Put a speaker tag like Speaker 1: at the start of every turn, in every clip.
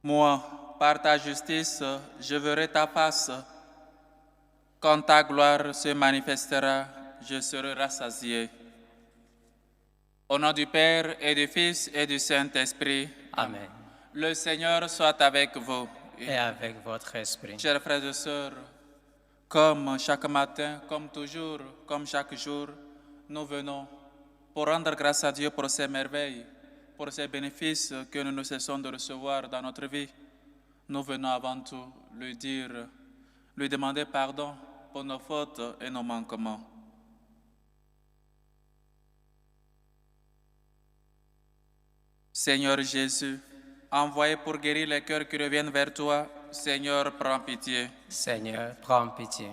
Speaker 1: Moi, par ta justice, je verrai ta face. Quand ta gloire se manifestera, je serai rassasié. Au nom du Père et du Fils et du Saint-Esprit.
Speaker 2: Amen.
Speaker 1: Le Seigneur soit avec vous.
Speaker 2: Et avec votre esprit.
Speaker 1: Chers frères et sœurs, comme chaque matin, comme toujours, comme chaque jour, nous venons pour rendre grâce à Dieu pour ses merveilles, pour ses bénéfices que nous ne cessons de recevoir dans notre vie. Nous venons avant tout lui dire, lui demander pardon pour nos fautes et nos manquements. Seigneur Jésus, envoyé pour guérir les cœurs qui reviennent vers toi, Seigneur, prends pitié.
Speaker 2: Seigneur, prends pitié.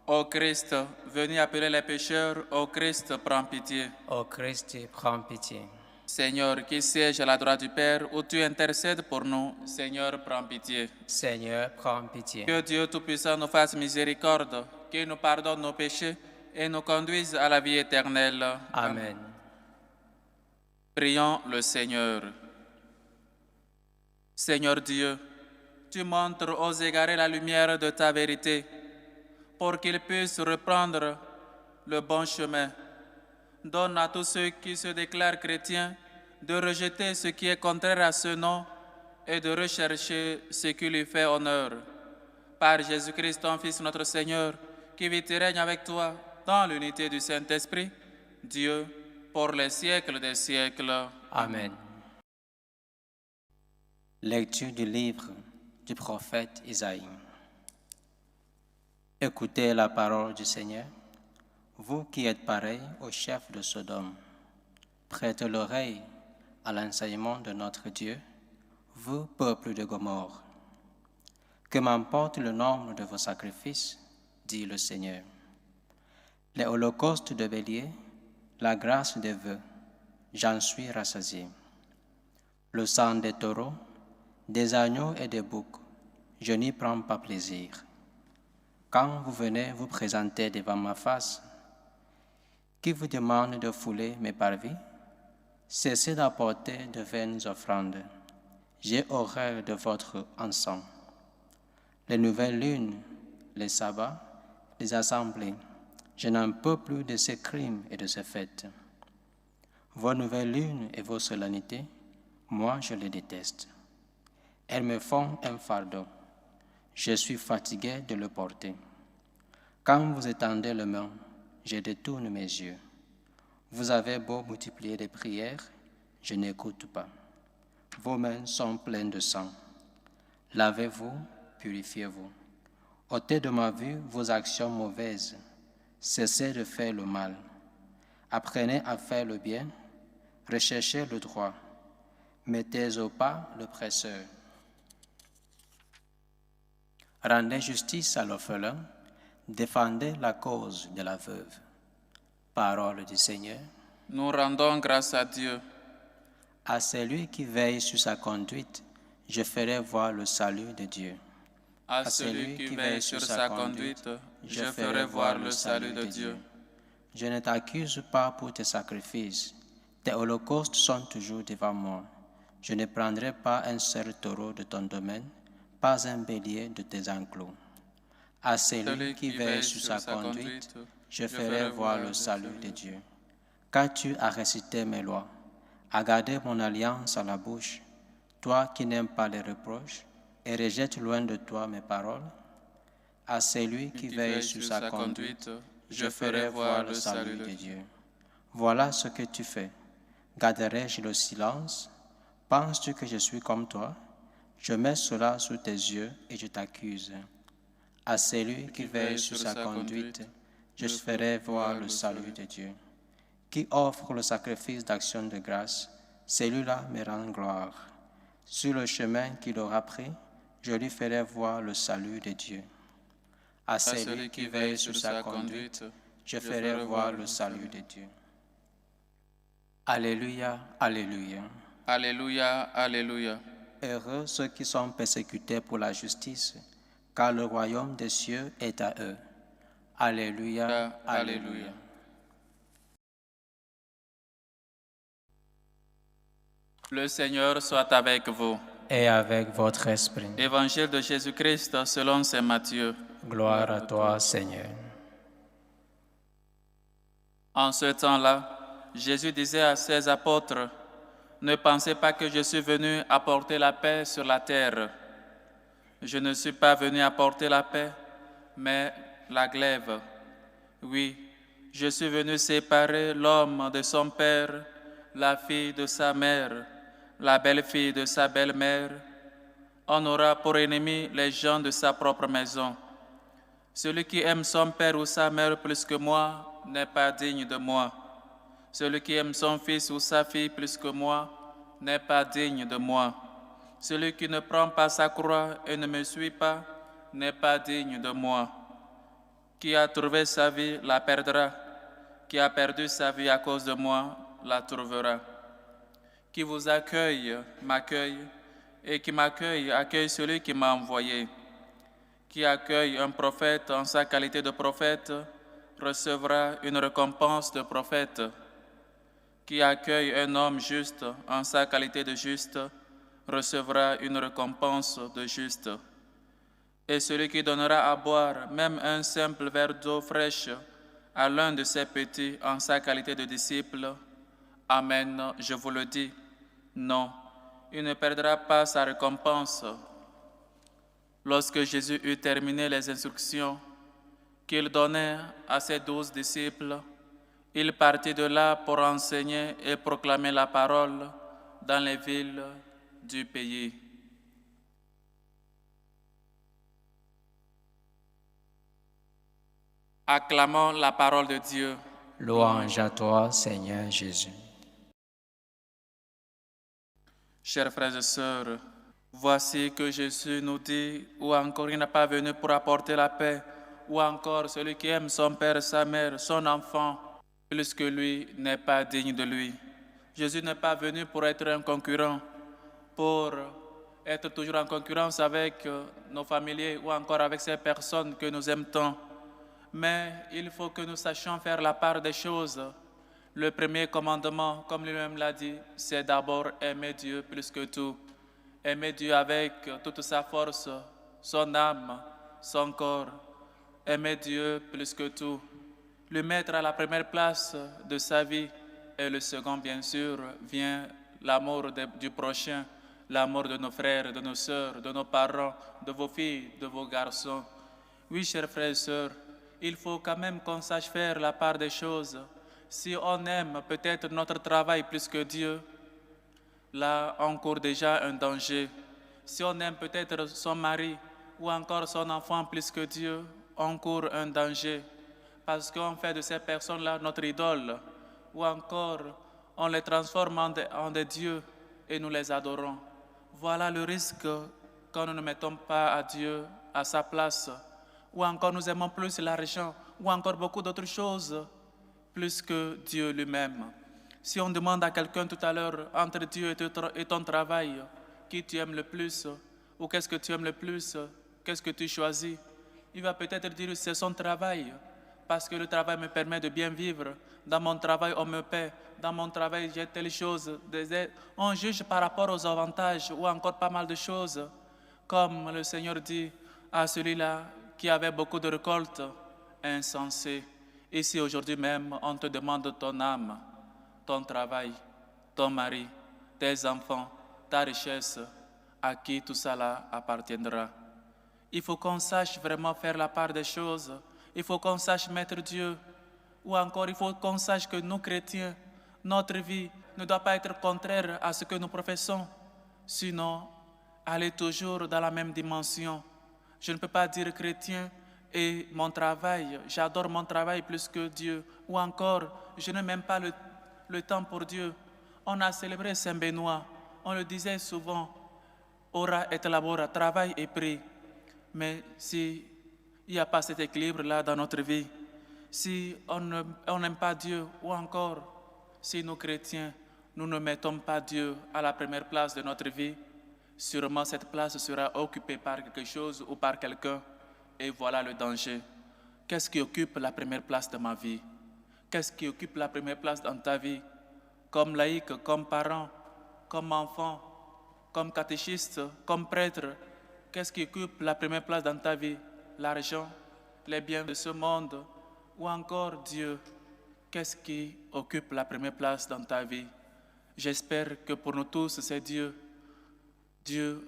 Speaker 1: Ô Christ, venu appeler les pécheurs, ô Christ, prends pitié.
Speaker 2: Ô Christ, prends pitié.
Speaker 1: Seigneur, qui siège à la droite du Père, où tu intercèdes pour nous, Seigneur, prends pitié.
Speaker 2: Seigneur, prends pitié.
Speaker 1: Que Dieu Tout-Puissant nous fasse miséricorde, qu'il nous pardonne nos péchés et nous conduise à la vie éternelle.
Speaker 2: Amen.
Speaker 1: Prions le Seigneur. Seigneur Dieu, tu montres aux égarés la lumière de ta vérité, pour qu'ils puissent reprendre le bon chemin. Donne à tous ceux qui se déclarent chrétiens de rejeter ce qui est contraire à ce nom et de rechercher ce qui lui fait honneur. Par Jésus-Christ, ton Fils, notre Seigneur, qui vit et règne avec toi dans l'unité du Saint-Esprit, Dieu, pour les siècles des siècles.
Speaker 2: Amen. Lecture du livre du prophète Isaïe. Écoutez la parole du Seigneur, vous qui êtes pareils au chef de Sodome. Prêtez l'oreille à l'enseignement de notre Dieu, vous, peuple de Gomorrhe. Que m'importe le nombre de vos sacrifices, dit le Seigneur. Les holocaustes de bélier, la grâce des vœux, j'en suis rassasié. Le sang des taureaux, des agneaux et des boucs, je n'y prends pas plaisir. Quand vous venez vous présenter devant ma face, qui vous demande de fouler mes parvis, cessez d'apporter de vaines offrandes. J'ai horreur de votre encens. Les nouvelles lunes, les sabbats, les assemblées, je n'en peux plus de ces crimes et de ces fêtes. Vos nouvelles lunes et vos solennités, moi je les déteste. Elles me font un fardeau. Je suis fatigué de le porter. Quand vous étendez les mains, je détourne mes yeux. Vous avez beau multiplier les prières, je n'écoute pas. Vos mains sont pleines de sang. Lavez-vous, purifiez-vous. Ôtez de ma vue vos actions mauvaises. Cessez de faire le mal. Apprenez à faire le bien. Recherchez le droit. Mettez au pas l'oppresseur. Rendez justice à l'orphelin. Défendez la cause de la veuve. Parole du Seigneur.
Speaker 1: Nous rendons grâce à Dieu.
Speaker 2: À celui qui veille sur sa conduite, je ferai voir le salut de Dieu.
Speaker 1: À celui qui veille sur sa conduite, je ferai voir le salut de Dieu.
Speaker 2: Je ne t'accuse pas pour tes sacrifices. Tes holocaustes sont toujours devant moi. Je ne prendrai pas un seul taureau de ton domaine, pas un bélier de tes enclos. À celui qui veille sur sa conduite, je ferai voir le salut de Dieu. Car tu as récité mes lois, as gardé mon alliance à la bouche, toi qui n'aimes pas les reproches et rejettes loin de toi mes paroles. À celui qui veille sur sa conduite, je ferai voir le salut de Dieu. Voilà ce que tu fais. Garderai-je le silence? Penses-tu que je suis comme toi? Je mets cela sous tes yeux et je t'accuse. À celui qui veille sur sa conduite, je ferai voir le salut de Dieu. Qui offre le sacrifice d'action de grâce, celui-là me rend gloire. Sur le chemin qu'il aura pris, je lui ferai voir le salut de Dieu. À celui qui veille sur sa conduite, je ferai voir le salut de Dieu. Alléluia, alléluia.
Speaker 1: Alléluia, alléluia.
Speaker 2: Heureux ceux qui sont persécutés pour la justice, car le royaume des cieux est à eux. Alléluia, alléluia.
Speaker 1: Le Seigneur soit avec vous.
Speaker 2: et avec votre esprit.
Speaker 1: Évangile de Jésus-Christ selon saint Matthieu.
Speaker 2: Gloire à toi, Seigneur.
Speaker 1: En ce temps-là, Jésus disait à ses apôtres, « Ne pensez pas que je suis venu apporter la paix sur la terre. Je ne suis pas venu apporter la paix, mais la glaive. Oui, je suis venu séparer l'homme de son père, la fille de sa mère, la belle-fille de sa belle-mère. On aura pour ennemis les gens de sa propre maison. Celui qui aime son père ou sa mère plus que moi n'est pas digne de moi. Celui qui aime son fils ou sa fille plus que moi n'est pas digne de moi. Celui qui ne prend pas sa croix et ne me suit pas n'est pas digne de moi. Qui a trouvé sa vie la perdra. Qui a perdu sa vie à cause de moi la trouvera. Qui vous accueille m'accueille, et qui m'accueille accueille celui qui m'a envoyé. Qui accueille un prophète en sa qualité de prophète recevra une récompense de prophète. Qui accueille un homme juste en sa qualité de juste recevra une récompense de juste. Et celui qui donnera à boire même un simple verre d'eau fraîche à l'un de ses petits en sa qualité de disciple, amen, je vous le dis, non, il ne perdra pas sa récompense. Lorsque Jésus eut terminé les instructions qu'il donnait à ses 12 disciples, il partit de là pour enseigner et proclamer la parole dans les villes du pays. Acclamons la parole de Dieu.
Speaker 2: Louange à toi, Seigneur Jésus.
Speaker 1: Chers frères et sœurs, voici que Jésus nous dit, ou encore il n'est pas venu pour apporter la paix, ou encore celui qui aime son père, sa mère, son enfant, plus que lui n'est pas digne de lui. Jésus n'est pas venu pour être un concurrent, pour être toujours en concurrence avec nos familiers ou encore avec ces personnes que nous aimons tant. Mais il faut que nous sachions faire la part des choses. Le premier commandement, comme lui-même l'a dit, c'est d'abord aimer Dieu plus que tout. Aimer Dieu avec toute sa force, son âme, son corps. Aimer Dieu plus que tout. Le mettre à la première place de sa vie. Et le second, bien sûr, vient l'amour du prochain, l'amour de nos frères, de nos sœurs, de nos parents, de vos filles, de vos garçons. Oui, chers frères et sœurs, il faut quand même qu'on sache faire la part des choses. Si on aime peut-être notre travail plus que Dieu, là on court déjà un danger. Si on aime peut-être son mari ou encore son enfant plus que Dieu, on court un danger. Parce qu'on fait de ces personnes-là notre idole. Ou encore on les transforme en des dieux et nous les adorons. Voilà le risque quand nous ne mettons pas à Dieu à sa place. Ou encore nous aimons plus l'argent, ou encore beaucoup d'autres choses, plus que Dieu lui-même. Si on demande à quelqu'un tout à l'heure, entre Dieu et ton travail, qui tu aimes le plus, ou qu'est-ce que tu aimes le plus, qu'est-ce que tu choisis, il va peut-être dire c'est son travail, parce que le travail me permet de bien vivre. Dans mon travail, on me paie. Dans mon travail, j'ai telle chose. On juge par rapport aux avantages, ou encore pas mal de choses. Comme le Seigneur dit à celui-là, qui avait beaucoup de récoltes, insensé. Ici, aujourd'hui même, on te demande ton âme, ton travail, ton mari, tes enfants, ta richesse, à qui tout cela appartiendra. Il faut qu'on sache vraiment faire la part des choses. Il faut qu'on sache mettre Dieu. Ou encore, il faut qu'on sache que nous, chrétiens, notre vie ne doit pas être contraire à ce que nous professons. Sinon, aller toujours dans la même dimension. Je ne peux pas dire chrétien et mon travail, j'adore mon travail plus que Dieu. Ou encore, je n'ai même pas le temps pour Dieu. On a célébré Saint Benoît. On le disait souvent, ora et labora, travail et prie. Mais si il n'y a pas cet équilibre-là dans notre vie, si on n'aime pas Dieu, ou encore, si nous chrétiens, nous ne mettons pas Dieu à la première place de notre vie, sûrement cette place sera occupée par quelque chose ou par quelqu'un. Et voilà le danger. Qu'est-ce qui occupe la première place de ma vie? Qu'est-ce qui occupe la première place dans ta vie? Comme laïc, comme parent, comme enfant, comme catéchiste, comme prêtre, qu'est-ce qui occupe la première place dans ta vie? L'argent, les biens de ce monde ou encore Dieu? Qu'est-ce qui occupe la première place dans ta vie? J'espère que pour nous tous, c'est Dieu. Dieu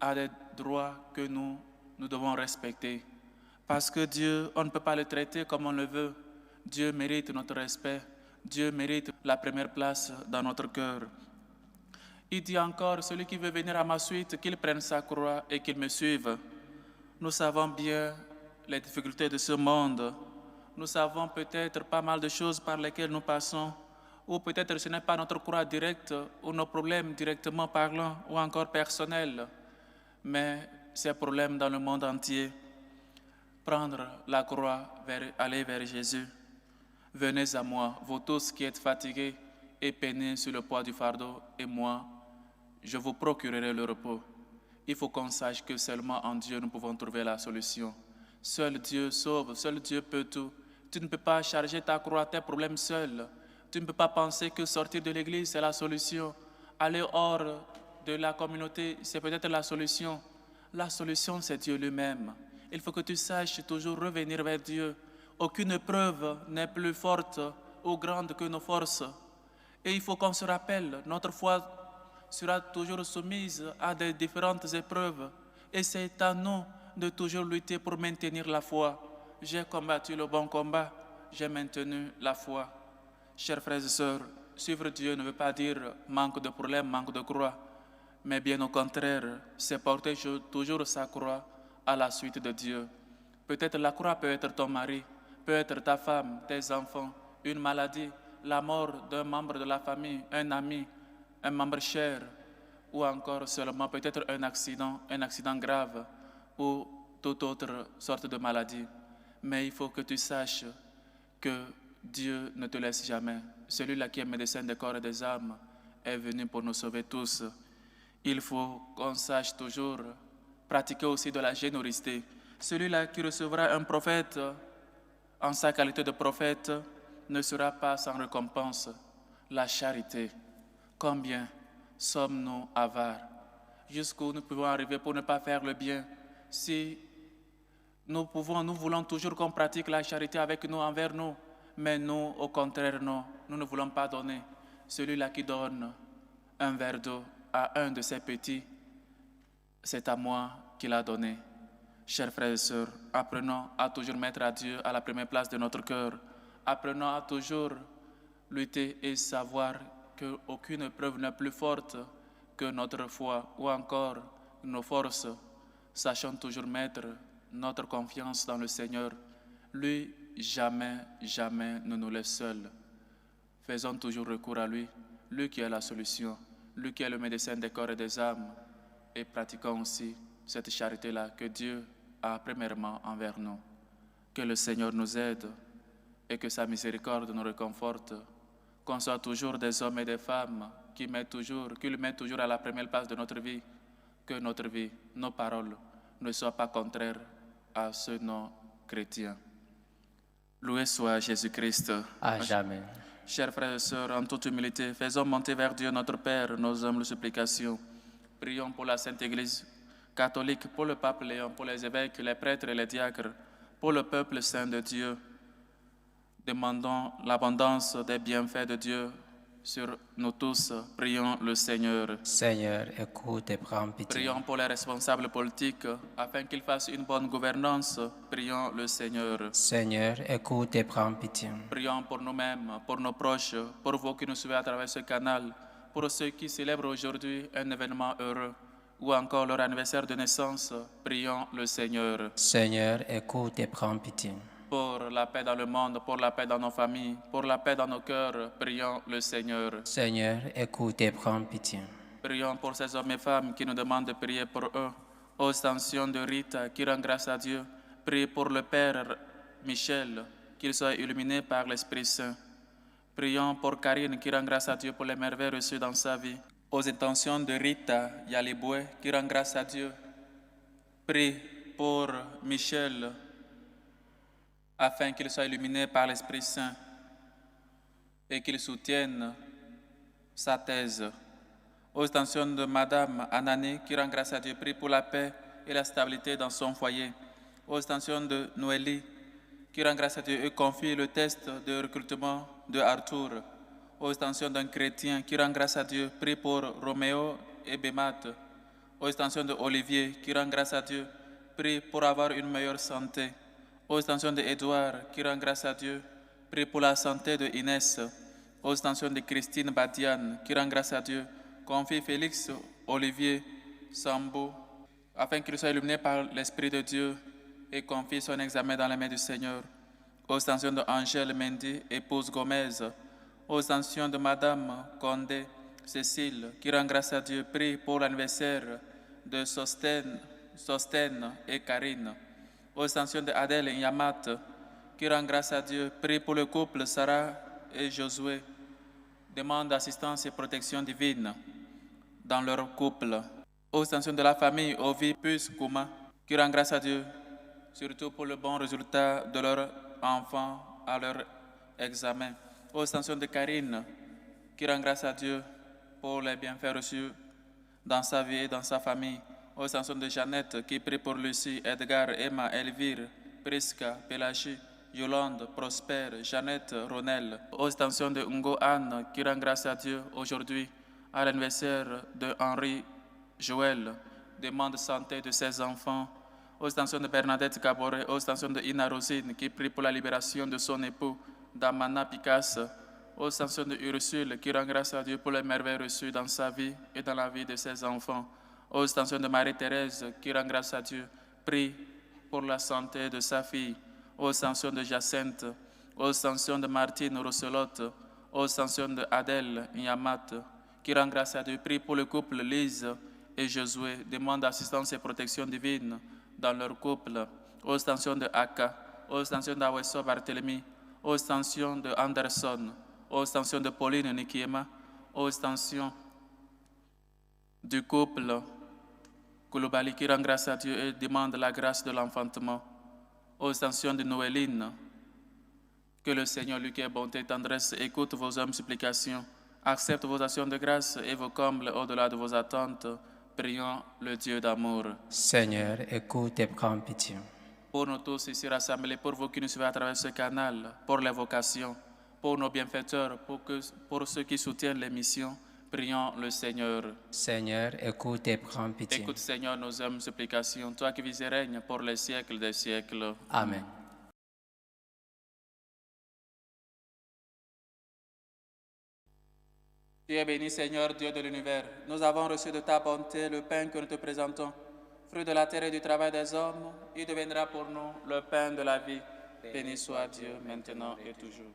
Speaker 1: a des droits que nous devons respecter. Parce que Dieu, on ne peut pas le traiter comme on le veut. Dieu mérite notre respect. Dieu mérite la première place dans notre cœur. Il dit encore, celui qui veut venir à ma suite, qu'il prenne sa croix et qu'il me suive. Nous savons bien les difficultés de ce monde. Nous savons peut-être pas mal de choses par lesquelles nous passons, ou peut-être ce n'est pas notre croix directe, ou nos problèmes directement parlant, ou encore personnels, mais ces problèmes dans le monde entier. Prendre la croix, aller vers Jésus. Venez à moi, vous tous qui êtes fatigués et peinés sur le poids du fardeau, et moi, je vous procurerai le repos. Il faut qu'on sache que seulement en Dieu nous pouvons trouver la solution. Seul Dieu sauve, seul Dieu peut tout. Tu ne peux pas charger ta croix, tes problèmes seul. Tu ne peux pas penser que sortir de l'église, c'est la solution. Aller hors de la communauté, c'est peut-être la solution. La solution, c'est Dieu lui-même. Il faut que tu saches toujours revenir vers Dieu. Aucune épreuve n'est plus forte ou grande que nos forces. Et il faut qu'on se rappelle, notre foi sera toujours soumise à des différentes épreuves. Et c'est à nous de toujours lutter pour maintenir la foi. J'ai combattu le bon combat, j'ai maintenu la foi. Chers frères et sœurs, suivre Dieu ne veut pas dire manque de problème, manque de croix, mais bien au contraire, c'est porter toujours sa croix à la suite de Dieu. Peut-être la croix peut être ton mari, peut être ta femme, tes enfants, une maladie, la mort d'un membre de la famille, un ami, un membre cher, ou encore seulement peut-être un accident grave, ou toute autre sorte de maladie. Mais il faut que tu saches que Dieu ne te laisse jamais. Celui-là qui est médecin des corps et des âmes est venu pour nous sauver tous. Il faut qu'on sache toujours pratiquer aussi de la générosité. Celui-là qui recevra un prophète en sa qualité de prophète ne sera pas sans récompense. La charité. Combien sommes-nous avares? Jusqu'où nous pouvons arriver pour ne pas faire le bien? Si nous voulons toujours qu'on pratique la charité avec nous, envers nous, mais nous, au contraire, non, nous ne voulons pas donner. Celui-là qui donne un verre d'eau à un de ses petits, c'est à moi qu'il a donné. Chers frères et sœurs, apprenons à toujours mettre à Dieu à la première place de notre cœur. Apprenons à toujours lutter et savoir qu'aucune épreuve n'est plus forte que notre foi ou encore nos forces. Sachons toujours mettre notre confiance dans le Seigneur. Lui, jamais, jamais ne nous laisse seuls. Faisons toujours recours à lui, lui qui est la solution, lui qui est le médecin des corps et des âmes. Et pratiquons aussi cette charité-là que Dieu a premièrement envers nous. Que le Seigneur nous aide et que sa miséricorde nous réconforte. Qu'on soit toujours des hommes et des femmes qui le mettent toujours à la première place de notre vie. Que notre vie, nos paroles ne soient pas contraires à ceux non chrétiens. Loué soit Jésus-Christ.
Speaker 2: À jamais.
Speaker 1: Chers frères et sœurs, en toute humilité, faisons monter vers Dieu notre Père nos humbles supplications. Prions pour la Sainte Église catholique, pour le pape Léon, pour les évêques, les prêtres et les diacres, pour le peuple saint de Dieu. Demandons l'abondance des bienfaits de Dieu sur nous tous. Prions le Seigneur.
Speaker 2: Seigneur, écoute et prends pitié.
Speaker 1: Prions pour les responsables politiques, afin qu'ils fassent une bonne gouvernance. Prions le Seigneur.
Speaker 2: Seigneur, écoute et prends pitié.
Speaker 1: Prions pour nous-mêmes, pour nos proches, pour vous qui nous suivez à travers ce canal, pour ceux qui célèbrent aujourd'hui un événement heureux, ou encore leur anniversaire de naissance. Prions le Seigneur.
Speaker 2: Seigneur, écoute et prends pitié.
Speaker 1: Pour la paix dans le monde, pour la paix dans nos familles, pour la paix dans nos cœurs, prions le Seigneur.
Speaker 2: Seigneur, écoute et prends pitié.
Speaker 1: Prions pour ces hommes et femmes qui nous demandent de prier pour eux. Ô Ascension de Rita, qui rend grâce à Dieu, priez pour le Père Michel, qu'il soit illuminé par l'Esprit Saint. Prions pour Karine, qui rend grâce à Dieu pour les merveilles reçues dans sa vie. Aux intentions de Rita Yaliboué, qui rend grâce à Dieu. Prie pour Michel, afin qu'il soit illuminé par l'Esprit Saint et qu'il soutienne sa thèse. Aux intentions de Madame Anané, qui rend grâce à Dieu, prie pour la paix et la stabilité dans son foyer. Aux intentions de Noélie, qui rend grâce à Dieu et confie le test de recrutement de Arthur. Aux intentions d'un chrétien qui rend grâce à Dieu, prie pour Roméo et Bémat. Aux intentions de Olivier, qui rend grâce à Dieu, prie pour avoir une meilleure santé. Aux intentions de Édouard, qui rend grâce à Dieu, prie pour la santé de Inès. Aux intentions de Christine Badiane, qui rend grâce à Dieu, confie Félix Olivier Sambou, afin qu'il soit illuminé par l'Esprit de Dieu et confie son examen dans les mains du Seigneur. Aux intentions de Angèle Mendy, épouse Gomez. Aux intentions de Madame Condé Cécile, qui rend grâce à Dieu, prie pour l'anniversaire de Sostène et Karine. Aux intentions de Adèle et Yamat, qui rend grâce à Dieu, prie pour le couple Sarah et Josué. Demande assistance et protection divine dans leur couple. Aux intentions de la famille Ovi Pus Kouma, qui rend grâce à Dieu, surtout pour le bon résultat de leur enfant à leur examen. Aux intentions de Karine, qui rend grâce à Dieu pour les bienfaits reçus dans sa vie et dans sa famille. Aux intentions de Jeannette, qui prie pour Lucie, Edgar, Emma, Elvire, Prisca, Pélagie, Yolande, Prosper, Jeannette, Ronel. Aux intentions de Ngo Anne, qui rend grâce à Dieu aujourd'hui à l'anniversaire de Henri Joël, demande santé de ses enfants. Aux intentions de Bernadette Caboret, aux intentions de Ina Rosine, qui prie pour la libération de son époux, Damana Picasse. Aux intentions de Ursule, qui rend grâce à Dieu pour les merveilles reçues dans sa vie et dans la vie de ses enfants. Aux intentions de Marie-Thérèse, qui rend grâce à Dieu, prie pour la santé de sa fille. Aux intentions de Jacinthe, aux intentions de Martine Rosselotte, aux intentions de Adèle Yamat, qui rend grâce à Dieu, prie pour le couple Lise et Josué, demande assistance et protection divine dans leur couple. Aux intentions de Aka, aux intentions d'Awesso Barthélemy, aux intentions de Anderson, aux intentions de Pauline Nikiema, aux intentions du couple Kouloubali, qui rend grâce à Dieu et demande la grâce de l'enfantement. Aux intentions de Noéline, que le Seigneur, lui qui est bonté et tendresse, écoute vos hommes supplications, accepte vos actions de grâce et vos combles au-delà de vos attentes. Prions le Dieu d'amour.
Speaker 2: Seigneur, écoute et prends pitié.
Speaker 1: Pour nous tous ici rassemblés, pour vous qui nous suivez à travers ce canal, pour les vocations, pour nos bienfaiteurs, pour ceux qui soutiennent les missions, prions le Seigneur.
Speaker 2: Seigneur, écoute et prends pitié.
Speaker 1: Écoute, Seigneur, nos hommes supplications, toi qui vis et règnes pour les siècles des siècles.
Speaker 2: Amen.
Speaker 1: Tu es béni, Seigneur, Dieu de l'univers. Nous avons reçu de ta bonté le pain que nous te présentons. Fruit de la terre et du travail des hommes, il deviendra pour nous le pain de la vie. Béni soit Dieu, maintenant et toujours.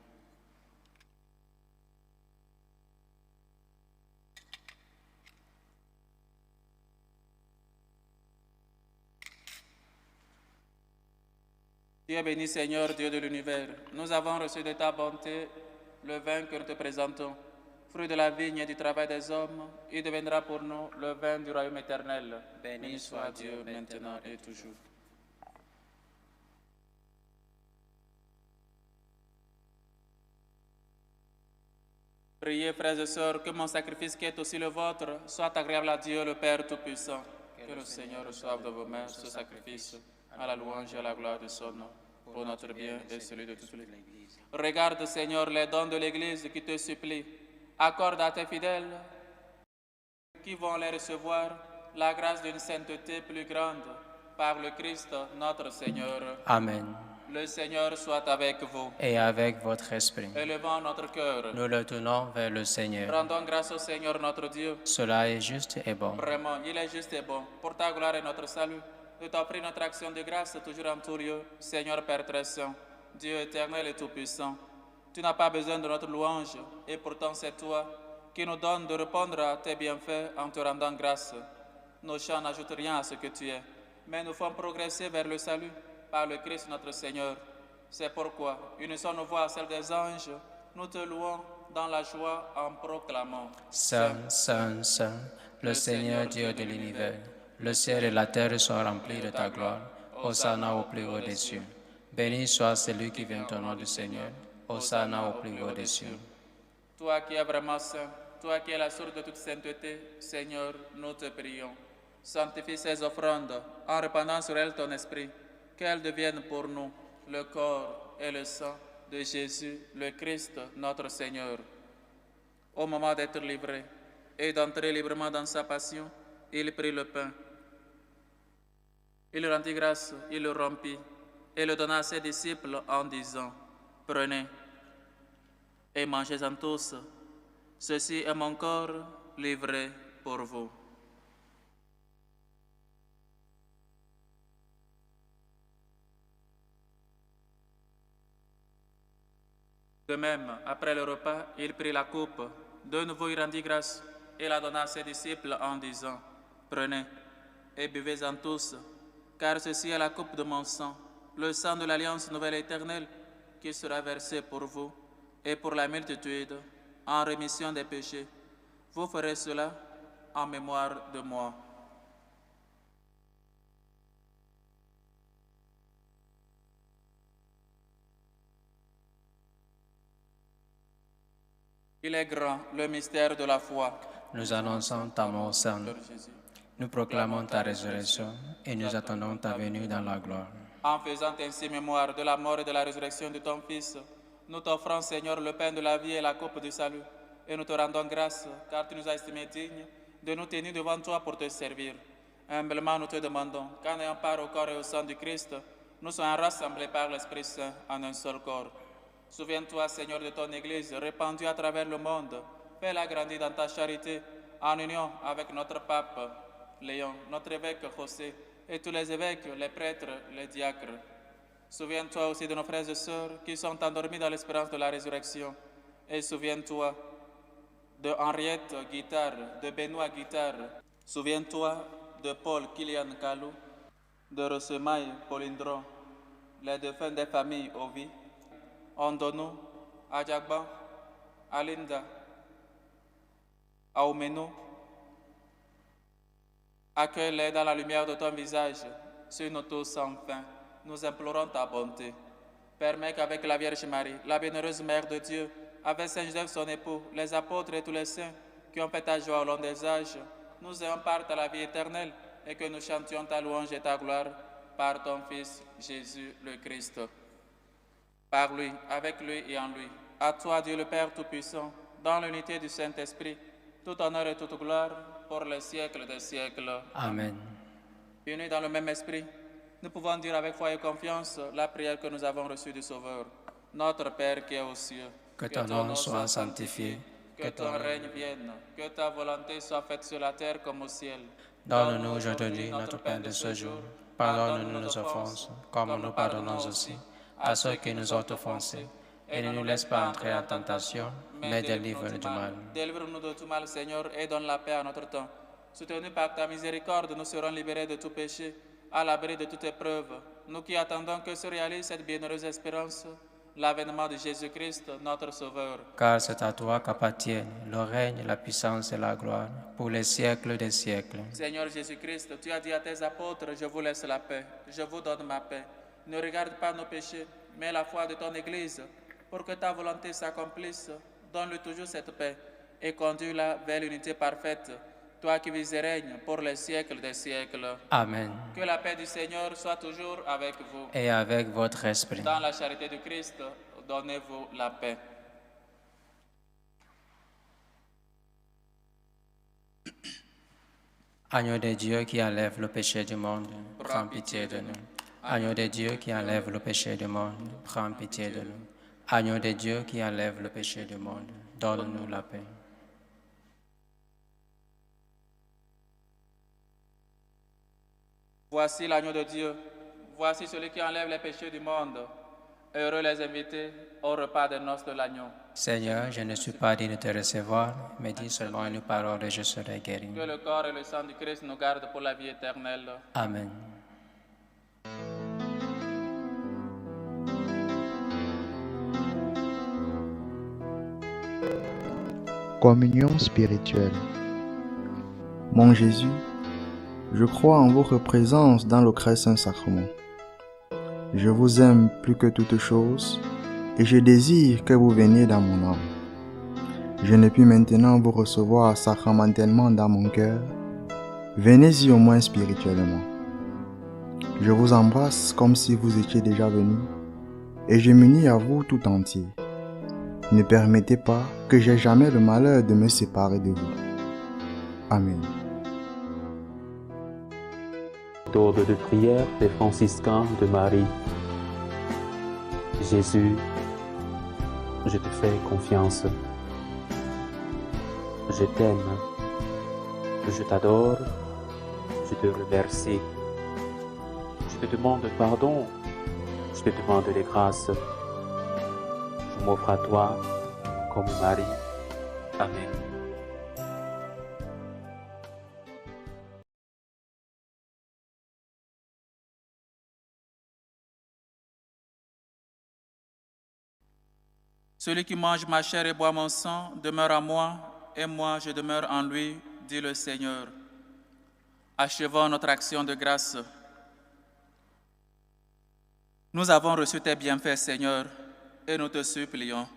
Speaker 1: Tu es béni, Seigneur, Dieu de l'univers. Nous avons reçu de ta bonté le vin que nous te présentons. Fruit de la vigne et du travail des hommes, il deviendra pour nous le vin du royaume éternel. Béni soit Dieu, maintenant et toujours. Priez, frères et sœurs, que mon sacrifice qui est aussi le vôtre soit agréable à Dieu, le Père Tout-Puissant. Que le Seigneur reçoive de vos mains ce sacrifice à la louange et à la gloire de son nom, pour notre bien et celui de toute l'Église. Regarde, Seigneur, les dons de l'Église qui te supplient. Accorde à tes fidèles qui vont les recevoir la grâce d'une sainteté plus grande par le Christ notre Seigneur.
Speaker 2: Amen.
Speaker 1: Le Seigneur soit avec vous.
Speaker 2: Et avec votre esprit.
Speaker 1: Élevons notre cœur.
Speaker 2: Nous le tenons vers le Seigneur.
Speaker 1: Rendons grâce au Seigneur notre Dieu.
Speaker 2: Cela est juste et bon.
Speaker 1: Vraiment, il est juste et bon. Pour ta gloire et notre salut, nous t'offrons notre action de grâce toujours en tout lieu. Seigneur Père très saint, Dieu éternel et tout-puissant, tu n'as pas besoin de notre louange, et pourtant c'est toi qui nous donnes de répondre à tes bienfaits en te rendant grâce. Nos chants n'ajoutent rien à ce que tu es, mais nous font progresser vers le salut par le Christ notre Seigneur. C'est pourquoi, unissons nos voix à celles des anges, nous te louons dans la joie en proclamant.
Speaker 2: Saint, Saint, Saint, le Seigneur Dieu de l'univers, le ciel et la terre sont remplis de ta gloire. Hosanna au plus haut des cieux. Béni soit celui qui vient au nom du Seigneur. Hosanna au plus haut des cieux.
Speaker 1: Toi qui es vraiment saint, toi qui es la source de toute sainteté, Seigneur, nous te prions. Sanctifie ces offrandes en répandant sur elles ton esprit, qu'elles deviennent pour nous le corps et le sang de Jésus, le Christ, notre Seigneur. Au moment d'être livré et d'entrer librement dans sa passion, il prit le pain. Il rendit grâce, il le rompit et le donna à ses disciples en disant, « Prenez et mangez-en tous. Ceci est mon corps livré pour vous. » De même, après le repas, il prit la coupe. De nouveau, il rendit grâce et la donna à ses disciples en disant, « Prenez et buvez-en tous, car ceci est la coupe de mon sang, le sang de l'alliance nouvelle et éternelle, qui sera versé pour vous et pour la multitude en rémission des péchés. Vous ferez cela en mémoire de moi. » Il est grand, le mystère de la foi.
Speaker 2: Nous annonçons ta mort sainte, nous proclamons ta résurrection et nous attendons ta venue dans la gloire.
Speaker 1: En faisant ainsi mémoire de la mort et de la résurrection de ton Fils, nous t'offrons, Seigneur, le pain de la vie et la coupe du salut, et nous te rendons grâce, car tu nous as estimés dignes de nous tenir devant toi pour te servir. Humblement, nous te demandons qu'en ayant part au corps et au sang du Christ, nous soyons rassemblés par l'Esprit Saint en un seul corps. Souviens-toi, Seigneur, de ton Église répandue à travers le monde. Fais-la grandir dans ta charité, en union avec notre pape Léon, notre évêque José, et tous les évêques, les prêtres, les diacres. Souviens-toi aussi de nos frères et sœurs qui sont endormis dans l'espérance de la résurrection. Et souviens-toi de Henriette Guitare, de Benoît Guitare. Souviens-toi de Paul Kilian Kalou, de Rosemaï Polindron, les défunts des familles Ovi, Ondonou, Adjagba, Alinda, Aoumeno. Accueille-les dans la lumière de ton visage, sur nous tous sans fin. Nous implorons ta bonté. Permets qu'avec la Vierge Marie, la bienheureuse Mère de Dieu, avec Saint Joseph son époux, les apôtres et tous les saints qui ont fait ta joie au long des âges, nous ayons part à la vie éternelle et que nous chantions ta louange et ta gloire par ton Fils Jésus le Christ. Par lui, avec lui et en lui, à toi Dieu le Père Tout-Puissant, dans l'unité du Saint-Esprit, tout honneur et toute gloire pour les siècles des siècles.
Speaker 2: Amen.
Speaker 1: Unis dans le même esprit, nous pouvons dire avec foi et confiance la prière que nous avons reçue du Sauveur. Notre Père qui est aux cieux,
Speaker 2: Que ton nom soit sanctifié,
Speaker 1: que ton règne vienne, que ta volonté soit faite sur la terre comme au ciel.
Speaker 2: donne-nous aujourd'hui notre pain de ce jour. Pardonne-nous nos offenses, comme nous pardonnons aussi à ceux qui nous ont offensés. Et ne nous laisse pas entrer en tentation, mais délivre-nous du mal.
Speaker 1: Délivre-nous de tout mal, Seigneur, et donne la paix à notre temps. Soutenus par ta miséricorde, nous serons libérés de tout péché, à l'abri de toute épreuve. Nous qui attendons que se réalise cette bienheureuse espérance, l'avènement de Jésus-Christ, notre Sauveur.
Speaker 2: Car c'est à toi qu'appartiennent le règne, la puissance et la gloire, pour les siècles des siècles.
Speaker 1: Seigneur Jésus-Christ, tu as dit à tes apôtres, je vous laisse la paix, je vous donne ma paix. Ne regarde pas nos péchés, mais la foi de ton Église, pour que ta volonté s'accomplisse. Donne-lui toujours cette paix et conduis-la vers l'unité parfaite, toi qui vis et règnes pour les siècles des siècles.
Speaker 2: Amen.
Speaker 1: Que la paix du Seigneur soit toujours avec vous.
Speaker 2: Et avec votre esprit.
Speaker 1: Dans la charité du Christ, donnez-vous la paix.
Speaker 2: Agneau de Dieu qui enlève le péché du monde, prends pitié de nous. Agneau de Dieu qui enlève le péché du monde, prends pitié de nous. Agneau de Dieu qui enlève le péché du monde, donne-nous la paix.
Speaker 1: Voici l'agneau de Dieu, voici celui qui enlève les péchés du monde. Heureux les invités au repas des noces de l'agneau.
Speaker 2: Seigneur, je ne suis pas digne de te recevoir, mais dis seulement une parole et je serai guéri.
Speaker 1: Que le corps et le sang du Christ nous gardent pour la vie éternelle.
Speaker 2: Amen.
Speaker 3: Communion spirituelle. Mon Jésus, je crois en votre présence dans le très saint sacrement. Je vous aime plus que toute chose et je désire que vous veniez dans mon âme. je ne puis maintenant vous recevoir sacramentellement dans mon cœur, venez-y au moins spirituellement. Je vous embrasse comme si vous étiez déjà venu, et je m'unis à vous tout entier. Ne permettez pas que j'aie jamais le malheur de me séparer de vous. Amen.
Speaker 4: Ordre de prière des franciscains de Marie. Jésus, je te fais confiance. Je t'aime. Je t'adore. Je te remercie. Je te demande pardon. Je te demande les grâces. Je m'offre à toi comme Marie. Amen.
Speaker 1: Celui qui mange ma chair et boit mon sang demeure en moi, et moi je demeure en lui, dit le Seigneur. Achevons notre action de grâce. Nous avons reçu tes bienfaits, Seigneur, et nous te supplions.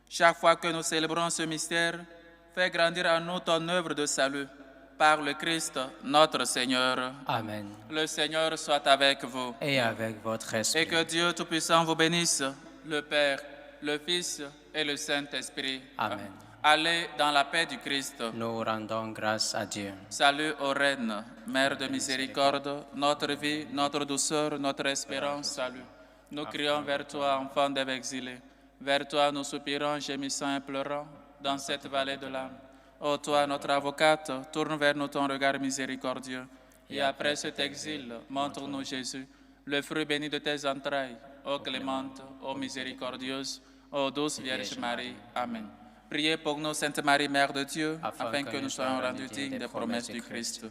Speaker 1: Chaque fois que nous célébrons ce mystère, fais grandir en nous ton œuvre de salut, par le Christ, notre Seigneur.
Speaker 2: Amen.
Speaker 1: Le Seigneur soit avec vous.
Speaker 2: Et avec votre esprit.
Speaker 1: Et que Dieu Tout-Puissant vous bénisse, le Père, le Fils et le Saint-Esprit.
Speaker 2: Amen.
Speaker 1: Allez dans la paix du Christ.
Speaker 2: Nous rendons grâce à Dieu.
Speaker 1: Salut aux reines, Mère de miséricorde, notre vie, notre douceur, notre espérance, salut. Nous crions vers toi, enfant d'Ève exilés. Vers toi, nous soupirons, gémissant et pleurant, dans cette vallée de l'âme. Ô toi, notre avocate, tourne vers nous ton regard miséricordieux. Et après cet exil, montre-nous Jésus, le fruit béni de tes entrailles. Ô clémente, ô miséricordieuse, ô douce Vierge Marie. Amen. Priez pour nous, Sainte Marie, Mère de Dieu, afin que nous soyons rendus dignes des promesses du Christ.